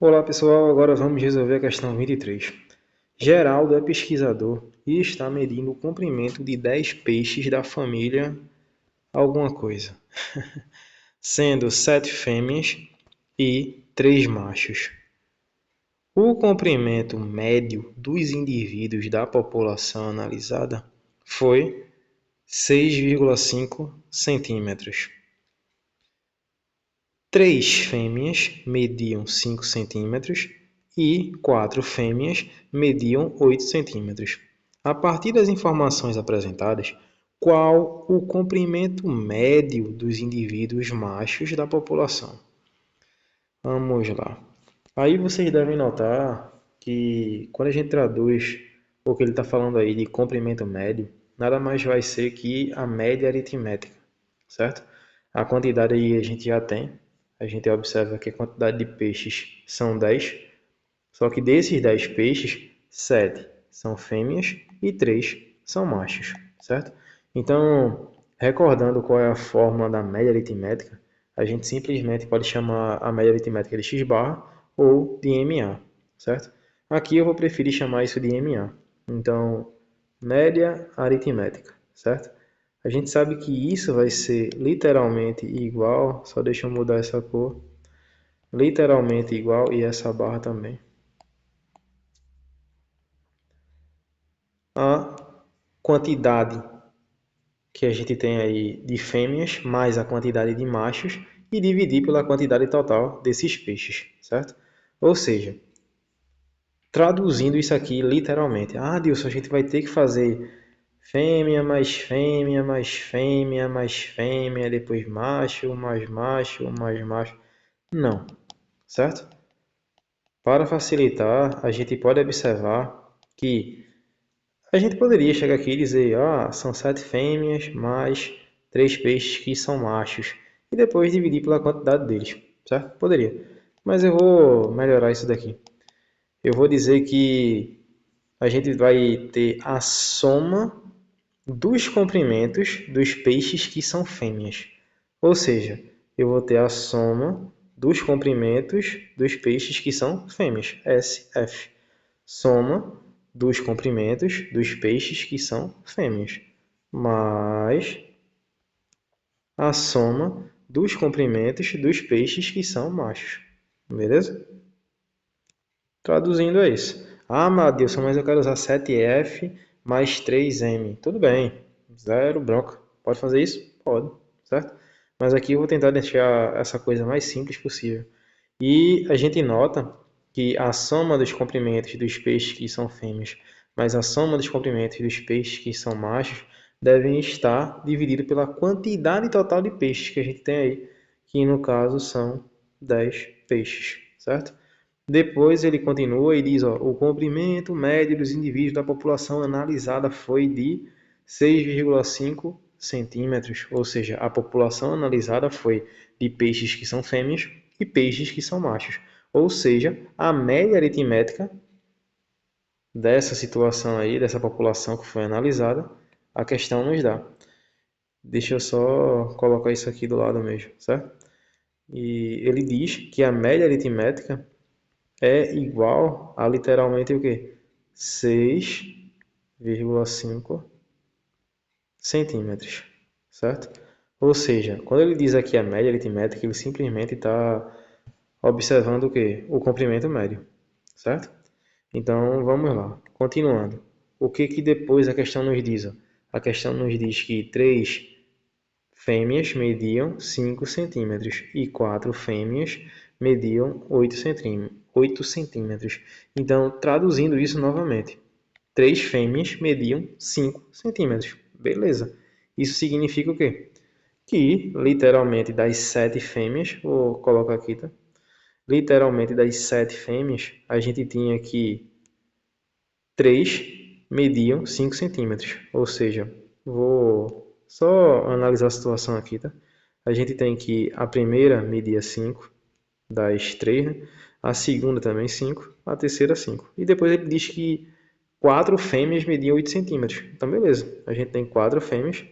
Olá pessoal, agora vamos resolver a questão 23. Geraldo é pesquisador e está medindo o comprimento de 10 peixes da família alguma coisa, sendo 7 fêmeas e 3 machos. O comprimento médio dos indivíduos da população analisada foi 6,5 centímetros. 3 fêmeas mediam 5 centímetros e 4 fêmeas mediam 8 centímetros. A partir das informações apresentadas, qual o comprimento médio dos indivíduos machos da população? Vamos lá. Aí vocês devem notar que quando a gente traduz o que ele está falando aí de comprimento médio, nada mais vai ser que a média aritmética, certo? A quantidade aí a gente já tem. A gente observa que a quantidade de peixes são 10, só que desses 10 peixes, 7 são fêmeas e 3 são machos, certo? Então, recordando qual é a fórmula da média aritmética, a gente simplesmente pode chamar a média aritmética de x barra ou de MA, certo? Aqui eu vou preferir chamar isso de MA. Então, média aritmética, certo? A gente sabe que isso vai ser literalmente igual, só deixa eu mudar essa cor, literalmente igual e essa barra também, a quantidade que a gente tem aí de fêmeas mais a quantidade de machos e dividir pela quantidade total desses peixes, certo? Ou seja, traduzindo isso aqui literalmente, Dilson, a gente vai ter que fazer fêmea mais fêmea mais fêmea mais fêmea, depois macho mais macho mais macho. Não, certo? Para facilitar, a gente pode observar que a gente poderia chegar aqui e dizer, são 7 fêmeas mais 3 peixes que são machos, e depois dividir pela quantidade deles, certo? Poderia. Mas eu vou melhorar isso daqui. Eu vou dizer que a gente vai ter a soma dos comprimentos dos peixes que são fêmeas. Ou seja, eu vou ter a soma dos comprimentos dos peixes que são fêmeas, SF. Soma dos comprimentos dos peixes que são fêmeas, mais a soma dos comprimentos dos peixes que são machos. Beleza? Traduzindo é isso. Madilson, mas eu quero usar 7F mais 3M. Tudo bem, zero bronca. Pode fazer isso? Pode, certo? Mas aqui eu vou tentar deixar essa coisa mais simples possível. E a gente nota que a soma dos comprimentos dos peixes que são fêmeas mais a soma dos comprimentos dos peixes que são machos devem estar dividido pela quantidade total de peixes que a gente tem aí, que no caso são 10 peixes, certo? Depois ele continua e diz, o comprimento médio dos indivíduos da população analisada foi de 6,5 centímetros, ou seja, a população analisada foi de peixes que são fêmeas e peixes que são machos. Ou seja, a média aritmética dessa situação aí, dessa população que foi analisada, a questão nos dá. Deixa eu só colocar isso aqui do lado mesmo, certo? E ele diz que a média aritmética é igual a literalmente o quê? 6,5 centímetros, certo? Ou seja, quando ele diz aqui a média aritmética, ele simplesmente está observando o quê? O comprimento médio, certo? Então, vamos lá. Continuando. O que que depois a questão nos diz? A questão nos diz que 3 fêmeas mediam 5 centímetros e 4 fêmeas mediam 8 centímetros. Então, traduzindo isso novamente, 3 fêmeas mediam 5 centímetros. Beleza. Isso significa o quê? Que, literalmente, das 7 fêmeas, vou colocar aqui, tá? Literalmente, das 7 fêmeas, a gente tinha que 3 mediam 5 centímetros. Ou seja, vou só analisar a situação aqui, tá? A gente tem que a primeira media 5 das 3, né? A segunda também 5, a terceira 5. E depois ele diz que 4 fêmeas mediam 8 centímetros. Então, beleza. A gente tem 4 fêmeas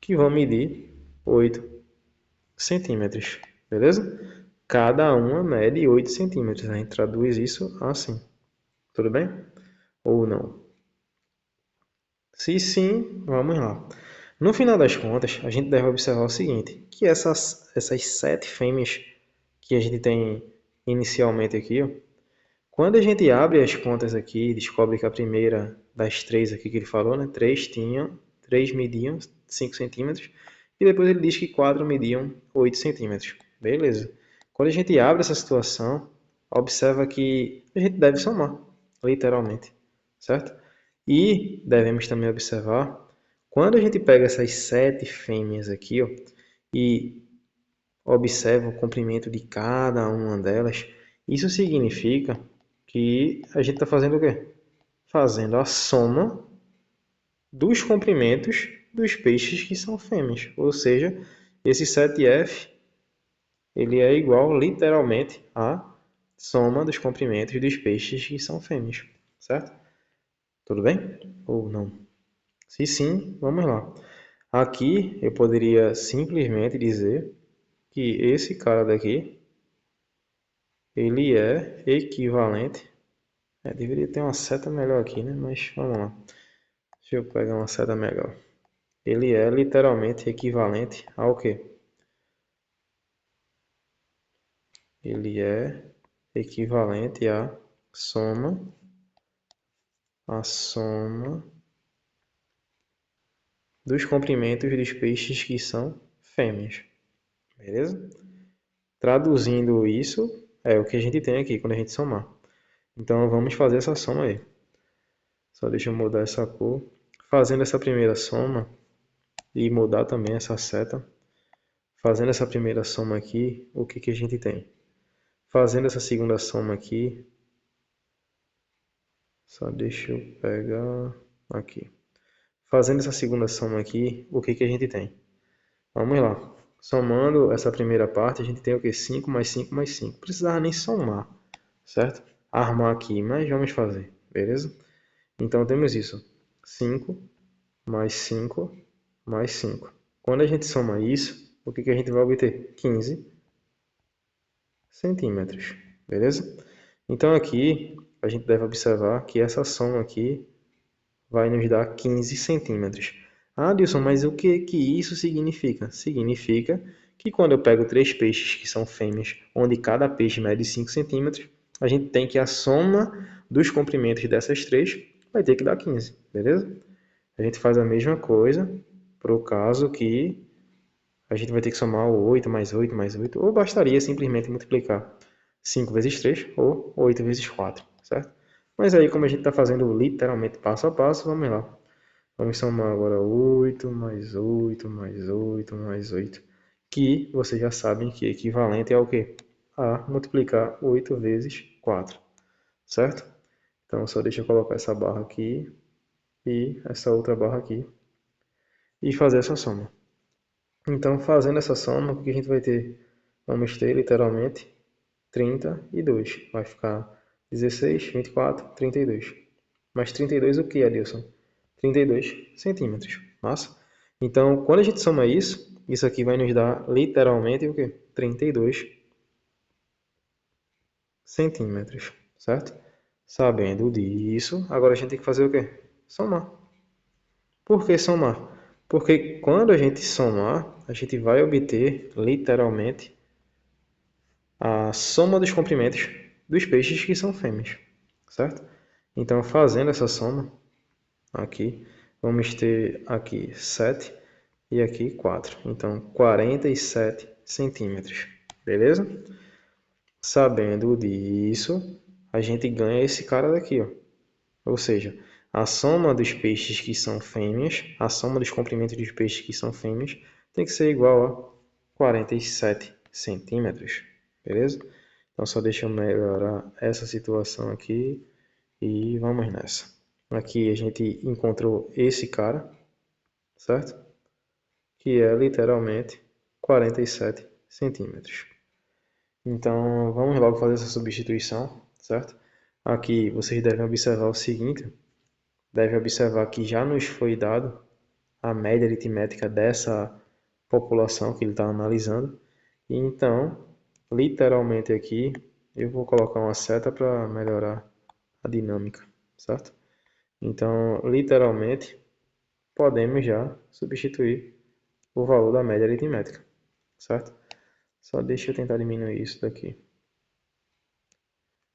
que vão medir 8 centímetros. Beleza? Cada uma mede 8 centímetros. A gente traduz isso assim. Tudo bem? Ou não? Se sim, vamos lá. No final das contas, a gente deve observar o seguinte, que essas 7 fêmeas que a gente tem inicialmente aqui, ó, quando a gente abre as contas aqui, descobre que a primeira das 3 aqui que ele falou, né, 3 mediam 5 centímetros, e depois ele diz que 4 mediam 8 centímetros. Beleza. Quando a gente abre essa situação, observa que a gente deve somar, literalmente, certo? E devemos também observar, quando a gente pega essas 7 fêmeas aqui, ó, e observa o comprimento de cada uma delas, isso significa que a gente está fazendo o quê? Fazendo a soma dos comprimentos dos peixes que são fêmeas. Ou seja, esse 7F ele é igual literalmente à soma dos comprimentos dos peixes que são fêmeas. Certo? Tudo bem? Ou não? Se sim, vamos lá. Aqui eu poderia simplesmente dizer que esse cara daqui ele é equivalente. Deveria ter uma seta melhor aqui, né? Mas vamos lá. Deixa eu pegar uma seta melhor. Ele é literalmente equivalente ao quê? Ele é equivalente soma, à soma dos comprimentos dos peixes que são fêmeas. Beleza? Traduzindo isso, é o que a gente tem aqui quando a gente somar. Então vamos fazer essa soma aí. Só deixa eu mudar essa cor. Fazendo essa primeira soma e mudar também essa seta. Fazendo essa primeira soma aqui, o que a gente tem? Fazendo essa segunda soma aqui, só deixa eu pegar aqui. Fazendo essa segunda soma aqui, o que a gente tem? Vamos lá. Somando essa primeira parte, a gente tem o que? 5 mais 5 mais 5. Não precisava nem somar, certo? Armar aqui, mas vamos fazer, beleza? Então temos isso. 5 mais 5 mais 5. Quando a gente soma isso, o que a gente vai obter? 15 centímetros, beleza? Então aqui a gente deve observar que essa soma aqui vai nos dar 15 centímetros. Ah, Adilson, mas o que isso significa? Significa que quando eu pego 3 peixes que são fêmeas, onde cada peixe mede 5 centímetros, a gente tem que a soma dos comprimentos dessas 3 vai ter que dar 15, beleza? A gente faz a mesma coisa para o caso que a gente vai ter que somar o 8 mais 8 mais 8, ou bastaria simplesmente multiplicar 5 vezes 3 ou 8 vezes 4, certo? Mas aí, como a gente está fazendo literalmente passo a passo, vamos lá. Vamos somar agora 8 mais 8 mais 8 mais 8, que vocês já sabem que é equivalente ao quê? A multiplicar 8 vezes 4, certo? Então, só deixa eu colocar essa barra aqui e essa outra barra aqui e fazer essa soma. Então, fazendo essa soma, o que a gente vai ter? Vamos ter, literalmente, 32. Vai ficar 16, 24, 32. Mais 32 o que, Adilson? 32 centímetros. Massa? Então, quando a gente soma isso, isso aqui vai nos dar, literalmente, o quê? 32 centímetros. Certo? Sabendo disso, agora a gente tem que fazer o quê? Somar. Por que somar? Porque quando a gente somar, a gente vai obter, literalmente, a soma dos comprimentos dos peixes que são fêmeas, certo? Então, fazendo essa soma, aqui, vamos ter aqui 7 e aqui 4. Então, 47 centímetros, beleza? Sabendo disso, a gente ganha esse cara daqui, ó. Ou seja, a soma dos peixes que são fêmeas, a soma dos comprimentos dos peixes que são fêmeas, tem que ser igual a 47 centímetros, beleza? Então, só deixa eu melhorar essa situação aqui e vamos nessa. Aqui a gente encontrou esse cara, certo? Que é literalmente 47 centímetros. Então, vamos logo fazer essa substituição, certo? Aqui vocês devem observar o seguinte, devem observar que já nos foi dado a média aritmética dessa população que ele está analisando. E então, literalmente aqui, eu vou colocar uma seta para melhorar a dinâmica, certo? Então, literalmente, podemos já substituir o valor da média aritmética, certo? Só deixa eu tentar diminuir isso daqui.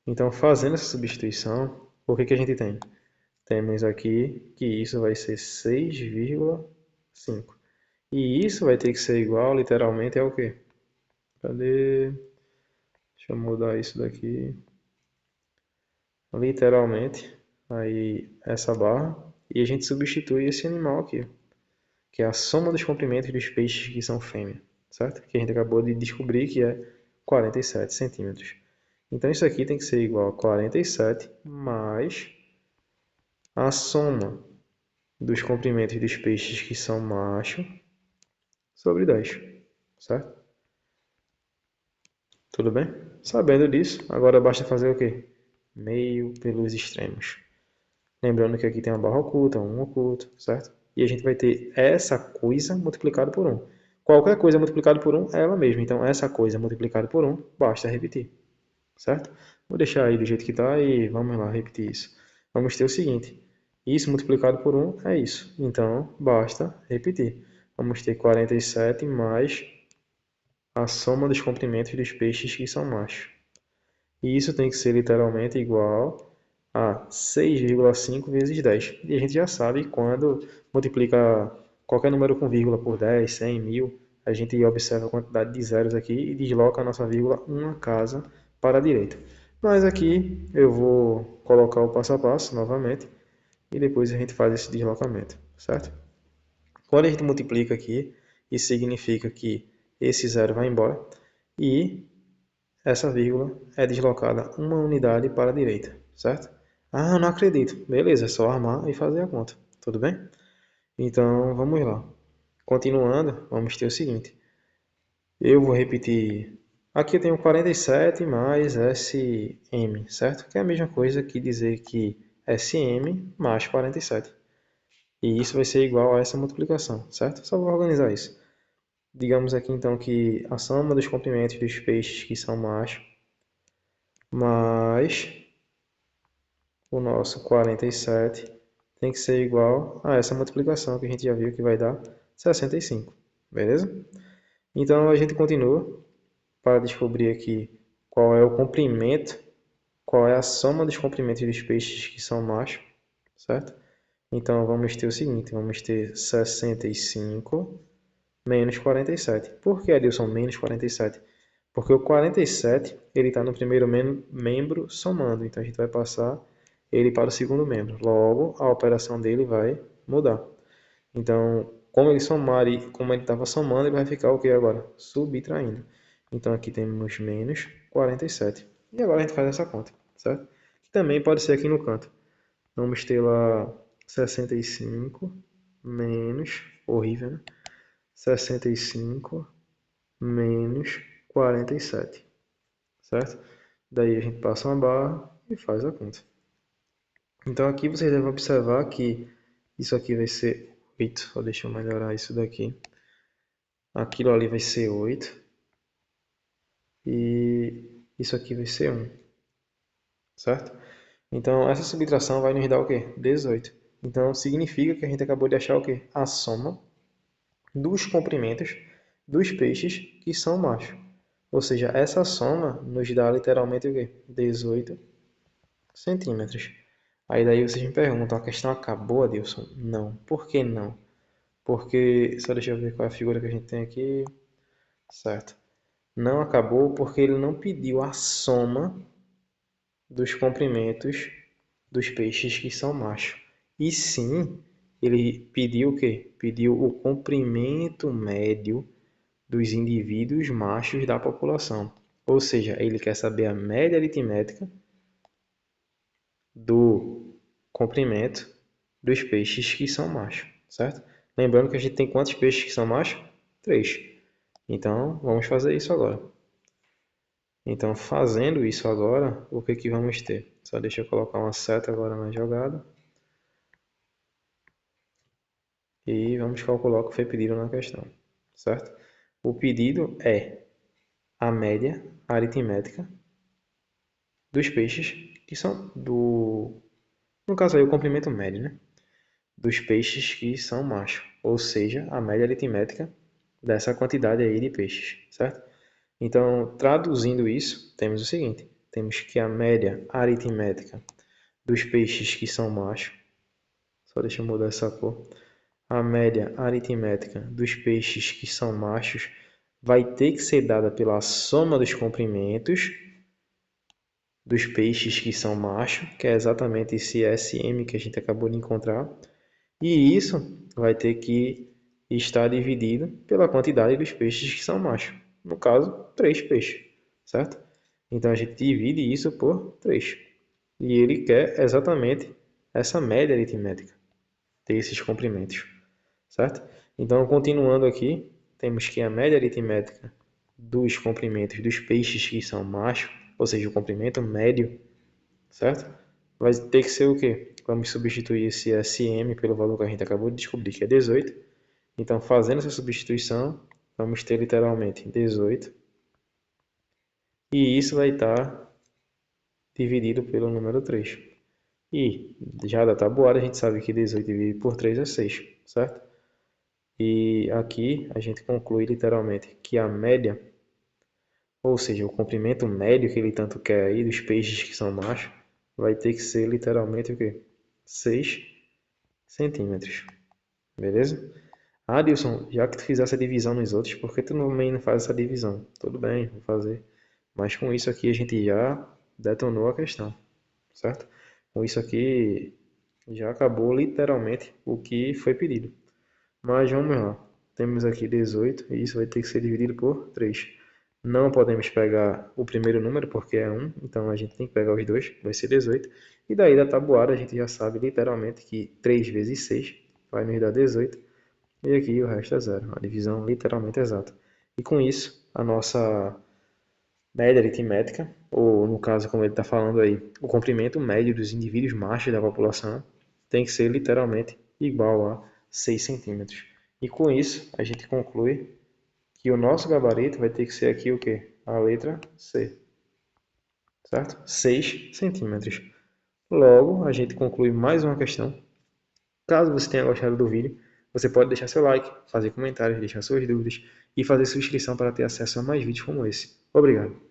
Então, fazendo essa substituição, o que a gente tem? Temos aqui que isso vai ser 6,5. E isso vai ter que ser igual, literalmente, ao quê? Cadê? Deixa eu mudar isso daqui. Literalmente, aí essa barra. E a gente substitui esse animal aqui, que é a soma dos comprimentos dos peixes que são fêmea, certo? Que a gente acabou de descobrir que é 47 centímetros. Então isso aqui tem que ser igual a 47 mais a soma dos comprimentos dos peixes que são macho sobre 10, certo? Tudo bem? Sabendo disso, agora basta fazer o quê? Meio pelos extremos. Lembrando que aqui tem uma barra oculta, um oculto, certo? E a gente vai ter essa coisa multiplicado por 1. Qualquer coisa multiplicado por 1 é ela mesma. Então, essa coisa multiplicado por 1, basta repetir, certo? Vou deixar aí do jeito que está e vamos lá repetir isso. Vamos ter o seguinte, isso multiplicado por 1 é isso. Então, basta repetir. Vamos ter 47 mais a soma dos comprimentos dos peixes que são machos. E isso tem que ser literalmente igual a 6,5 vezes 10. E a gente já sabe quando multiplica qualquer número com vírgula por 10, 100, 1000, a gente observa a quantidade de zeros aqui e desloca a nossa vírgula uma casa para a direita. Mas aqui eu vou colocar o passo a passo novamente e depois a gente faz esse deslocamento, certo? Quando a gente multiplica aqui, isso significa que esse zero vai embora e essa vírgula é deslocada uma unidade para a direita, certo? Ah, não acredito. Beleza, é só armar e fazer a conta. Tudo bem? Então, vamos lá. Continuando, vamos ter o seguinte. Eu vou repetir. Aqui eu tenho 47 mais SM, certo? Que é a mesma coisa que dizer que SM mais 47. E isso vai ser igual a essa multiplicação, certo? Só vou organizar isso. Digamos aqui então que a soma dos comprimentos dos peixes que são machos mais o nosso 47 tem que ser igual a essa multiplicação que a gente já viu que vai dar 65, beleza? Então a gente continua para descobrir aqui qual é o comprimento, qual é a soma dos comprimentos dos peixes que são machos, certo? Então vamos ter o seguinte, vamos ter 65 menos 47. Por que, Adilson, menos 47? Porque o 47 ele está no primeiro membro somando, então a gente vai passar ele para o segundo membro. Logo, a operação dele vai mudar. Então, como ele somar e como ele estava somando, ele vai ficar o que agora? Subtraindo. Então aqui temos menos 47. E agora a gente faz essa conta, certo? Que também pode ser aqui no canto. Vamos ter lá 65 menos, horrível, né? 65 menos 47, certo? Daí a gente passa uma barra e faz a conta. Então aqui vocês devem observar que isso aqui vai ser 8. Só deixa eu melhorar isso daqui. Aquilo ali vai ser 8. E isso aqui vai ser 1. Certo? Então essa subtração vai nos dar o quê? 18. Então significa que a gente acabou de achar o quê? A soma dos comprimentos dos peixes que são machos. Ou seja, essa soma nos dá literalmente o quê? 18 centímetros. Aí daí vocês me perguntam, a questão acabou, Adilson? Não. Por que não? Porque, só deixa eu ver qual é a figura que a gente tem aqui. Certo. Não acabou porque ele não pediu a soma dos comprimentos dos peixes que são machos. E sim, ele pediu o quê? Pediu o comprimento médio dos indivíduos machos da população. Ou seja, ele quer saber a média aritmética do comprimento dos peixes que são machos, certo? Lembrando que a gente tem quantos peixes que são machos? 3. Então, vamos fazer isso agora. Então, fazendo isso agora, o que que vamos ter? Só deixa eu colocar uma seta agora na jogada. E vamos calcular o que foi pedido na questão, certo? O pedido é a média aritmética dos peixes que são no caso aí o comprimento médio, né? Dos peixes que são machos, ou seja, a média aritmética dessa quantidade aí de peixes, certo? Então, traduzindo isso, temos o seguinte: temos que a média aritmética dos peixes que são machos, só deixa eu mudar essa cor, a média aritmética dos peixes que são machos vai ter que ser dada pela soma dos comprimentos dos peixes que são machos, que é exatamente esse SM que a gente acabou de encontrar, e isso vai ter que estar dividido pela quantidade dos peixes que são machos. No caso, 3 peixes, certo? Então a gente divide isso por 3. E ele quer exatamente essa média aritmética desses comprimentos, certo? Então, continuando aqui, temos que a média aritmética dos comprimentos dos peixes que são machos, ou seja, o comprimento médio, certo? Vai ter que ser o quê? Vamos substituir esse SM pelo valor que a gente acabou de descobrir, que é 18. Então, fazendo essa substituição, vamos ter literalmente 18. E isso vai estar dividido pelo número 3. E já da tabuada, a gente sabe que 18 dividido por 3 é 6, certo? E aqui a gente conclui literalmente que a média, ou seja, o comprimento médio que ele tanto quer aí dos peixes que são machos, vai ter que ser literalmente o quê? 6 centímetros. Beleza? Ah, Adilson, já que tu fizesse a divisão nos outros, por que tu também não faz essa divisão? Tudo bem, vou fazer. Mas com isso aqui a gente já detonou a questão, certo? Com isso aqui já acabou literalmente o que foi pedido. Mas vamos lá. Temos aqui 18 e isso vai ter que ser dividido por 3. Não podemos pegar o primeiro número porque é 1, então a gente tem que pegar os dois, vai ser 18. E daí da tabuada a gente já sabe literalmente que 3 vezes 6 vai nos dar 18. E aqui o resto é zero, a divisão literalmente exata. E com isso, a nossa média aritmética, ou no caso como ele está falando aí, o comprimento médio dos indivíduos machos da população tem que ser literalmente igual a 6 centímetros. E com isso, a gente conclui que o nosso gabarito vai ter que ser aqui o quê? A letra C, certo? 6 centímetros. Logo, a gente conclui mais uma questão. Caso você tenha gostado do vídeo, você pode deixar seu like, fazer comentários, deixar suas dúvidas e fazer sua inscrição para ter acesso a mais vídeos como esse. Obrigado!